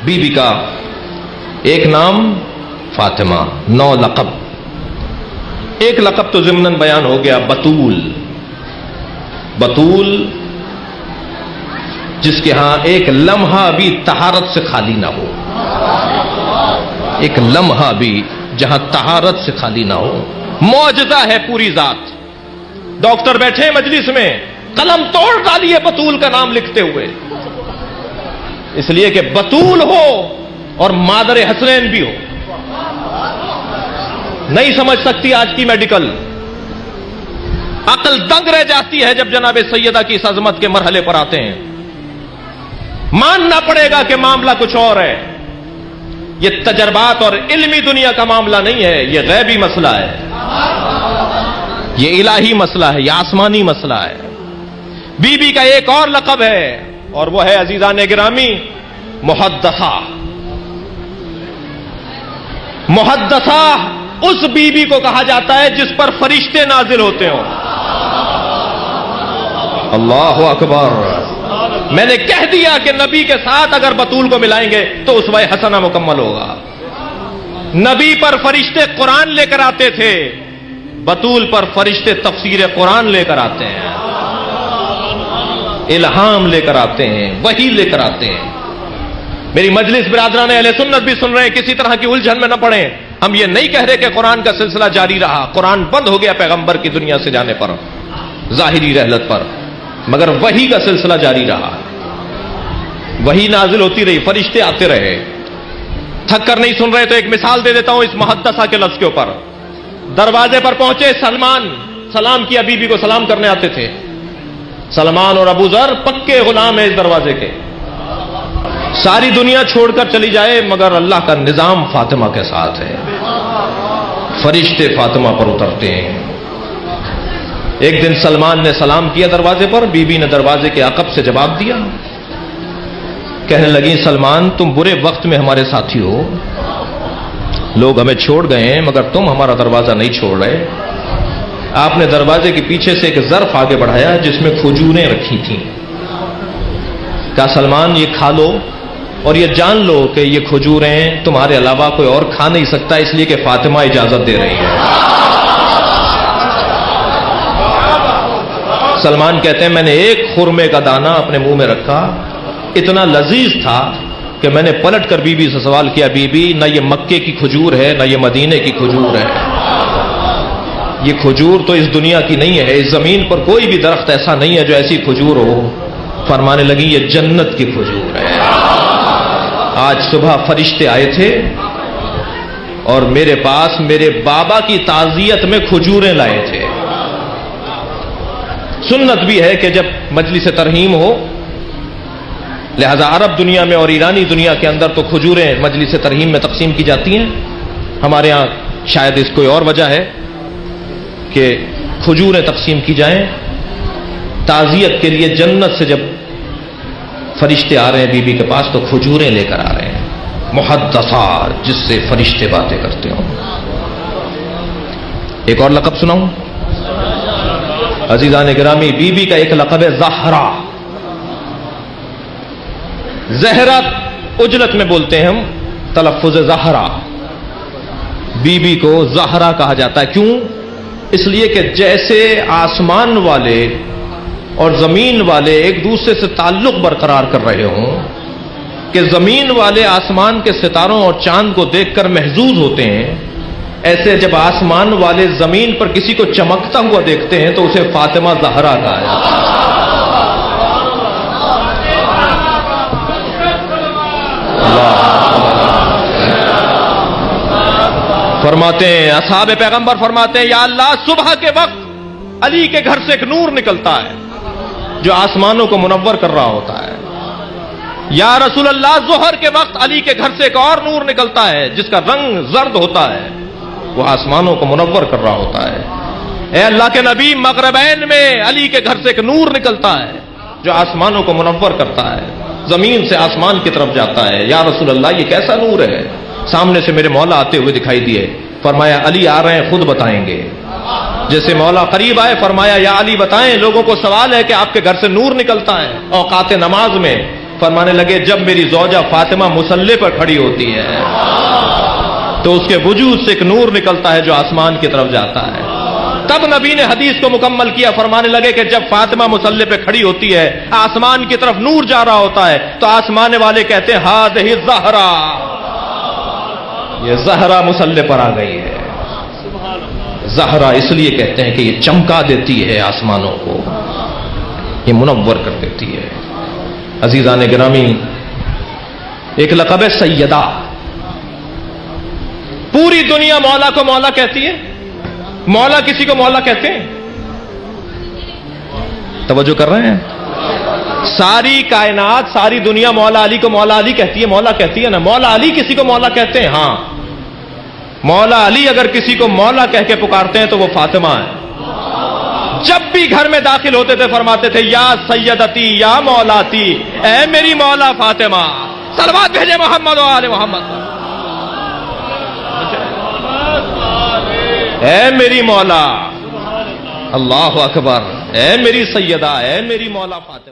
Be be کا ایک نام فاطمہ، 9 لقب. ایک لقب تو ضمناً بیان ہو گیا، بتول. بتول جس کے ہاں ایک لمحہ بھی طہارت سے خالی نہ ہو، ایک لمحہ بھی جہاں طہارت سے خالی نہ ہو. معجزہ ہے پوری ذات. ڈاکٹر بیٹھے مجلس میں، قلم توڑ ڈالیے بتول کا نام لکھتے ہوئے، اس لیے کہ بتول ہو اور مادر حسنین بھی ہو. نہیں سمجھ سکتی آج کی میڈیکل. عقل دنگ رہ جاتی ہے جب جناب سیدہ کی اس عظمت کے مرحلے پر آتے ہیں. ماننا پڑے گا کہ معاملہ کچھ اور ہے. یہ تجربات اور علمی دنیا کا معاملہ نہیں ہے، یہ غیبی مسئلہ ہے، یہ الہی مسئلہ ہے، یہ آسمانی مسئلہ ہے. بی بی کا ایک اور لقب ہے اور وہ ہے عزیزان گرامی محدثہ. محدثہ اس بی بی کو کہا جاتا ہے جس پر فرشتے نازل ہوتے ہوں. اللہ اکبر. میں نے کہہ دیا کہ نبی کے ساتھ اگر بتول کو ملائیں گے تو اسوہ حسنہ مکمل ہوگا. نبی پر فرشتے قرآن لے کر آتے تھے، بتول پر فرشتے تفسیر قرآن لے کر آتے ہیں، الہام لے کر آتے ہیں، وحی لے کر آتے ہیں. میری مجلس برادران اہل سنت بھی سن رہے ہیں، کسی طرح کی الجھن میں نہ پڑیں. ہم یہ نہیں کہہ رہے کہ قرآن کا سلسلہ جاری رہا، قرآن بند ہو گیا پیغمبر کی دنیا سے جانے پر، ظاہری رحلت پر، مگر وحی کا سلسلہ جاری رہا. وحی نازل ہوتی رہی، فرشتے آتے رہے. تھک کر نہیں سن رہے تو ایک مثال دے دیتا ہوں اس محدثہ کے لفظ کے اوپر. دروازے پر پہنچے سلمان، سلام کیا، بی بی کو سلام کرنے آتے تھے. سلمان اور ابو ذر پکے غلام ہیں اس دروازے کے. ساری دنیا چھوڑ کر چلی جائے مگر اللہ کا نظام فاطمہ کے ساتھ ہے، فرشتے فاطمہ پر اترتے ہیں. ایک دن سلمان نے سلام کیا دروازے پر، بی بی نے دروازے کے عقب سے جواب دیا. کہنے لگی سلمان تم برے وقت میں ہمارے ساتھی ہو، لوگ ہمیں چھوڑ گئے ہیں مگر تم ہمارا دروازہ نہیں چھوڑ رہے. آپ نے دروازے کے پیچھے سے ایک ظرف آگے بڑھایا جس میں کھجوریں رکھی تھیں. کہا سلمان یہ کھا لو اور یہ جان لو کہ یہ کھجوریں تمہارے علاوہ کوئی اور کھا نہیں سکتا، اس لیے کہ فاطمہ اجازت دے رہی ہے. سلمان کہتے ہیں میں نے ایک خرمے کا دانہ اپنے منہ میں رکھا، اتنا لذیذ تھا کہ میں نے پلٹ کر بی بی سے سوال کیا، بی بی نہ یہ مکے کی کھجور ہے نہ یہ مدینے کی کھجور ہے، یہ کھجور تو اس دنیا کی نہیں ہے، اس زمین پر کوئی بھی درخت ایسا نہیں ہے جو ایسی کھجور ہو. فرمانے لگی یہ جنت کی کھجور ہے. آج صبح فرشتے آئے تھے اور میرے پاس میرے بابا کی تعزیت میں کھجوریں لائے تھے. سنت بھی ہے کہ جب مجلس ترحیم ہو، لہذا عرب دنیا میں اور ایرانی دنیا کے اندر تو کھجوریں مجلس ترحیم میں تقسیم کی جاتی ہیں. ہمارے ہاں شاید اس کوئی اور وجہ ہے کہ کھجوریں تقسیم کی جائیں تعزیت کے لیے. جنت سے جب فرشتے آ رہے ہیں بی بی کے پاس تو کھجوریں لے کر آ رہے ہیں، محدثہ جس سے فرشتے باتیں کرتے ہوں. ایک اور لقب سناؤں عزیزان گرامی. بی بی کا ایک لقب ہے زہرا. زہرا اجلت میں بولتے ہیں ہم، تلفظ زہرا. بی بی کو زہرا کہا جاتا ہے. کیوں؟ اس لیے کہ جیسے آسمان والے اور زمین والے ایک دوسرے سے تعلق برقرار کر رہے ہوں کہ زمین والے آسمان کے ستاروں اور چاند کو دیکھ کر محظوظ ہوتے ہیں، ایسے جب آسمان والے زمین پر کسی کو چمکتا ہوا دیکھتے ہیں تو اسے فاطمہ زہرا کہا جاتا ہے. فرماتے ہیں اصحاب پیغمبر فرماتے ہیں یا اللہ صبح کے وقت علی کے گھر سے ایک نور نکلتا ہے جو آسمانوں کو منور کر رہا ہوتا ہے. یا رسول اللہ ظہر کے وقت علی کے گھر سے ایک اور نور نکلتا ہے جس کا رنگ زرد ہوتا ہے، وہ آسمانوں کو منور کر رہا ہوتا ہے. اے اللہ کے نبی مغربین میں علی کے گھر سے ایک نور نکلتا ہے جو آسمانوں کو منور کرتا ہے، زمین سے آسمان کی طرف جاتا ہے. یا رسول اللہ یہ کیسا نور ہے؟ سامنے سے میرے مولا آتے ہوئے دکھائی دیے. فرمایا علی آ رہے ہیں، خود بتائیں گے. جیسے مولا قریب آئے فرمایا یا علی بتائیں، لوگوں کو سوال ہے کہ آپ کے گھر سے نور نکلتا ہے اوقات نماز میں. فرمانے لگے جب میری زوجہ فاطمہ مصلی پر کھڑی ہوتی ہے تو اس کے وجود سے ایک نور نکلتا ہے جو آسمان کی طرف جاتا ہے. تب نبی نے حدیث کو مکمل کیا، فرمانے لگے کہ جب فاطمہ مصلی پہ کھڑی ہوتی ہے آسمان کی طرف نور جا رہا ہوتا ہے تو آسمان والے کہتے ہیں ہاذہ زہرا، یہ زہرا مصلی پر آ گئی ہے. زہرا اس لیے کہتے ہیں کہ یہ چمکا دیتی ہے آسمانوں کو، یہ منور کر دیتی ہے. عزیزان گرامی، ایک لقب ہے سیدہ. پوری دنیا مولا کو مولا کہتی ہے، مولا کسی کو مولا کہتے ہیں؟ توجہ کر رہے ہیں؟ ساری کائنات، ساری دنیا مولا علی کو مولا علی کہتی ہے، مولا کہتی ہے نا. مولا علی کسی کو مولا کہتے ہیں؟ ہاں، مولا علی اگر کسی کو مولا کہہ کے پکارتے ہیں تو وہ فاطمہ ہے. جب بھی گھر میں داخل ہوتے تھے فرماتے تھے یا سیدتی یا مولاتی، اے میری مولا فاطمہ. صلوات بھیجے محمد و آل محمد. اے میری مولا، اللہ اکبر، اے میری سیدہ، اے میری مولا فاطمہ.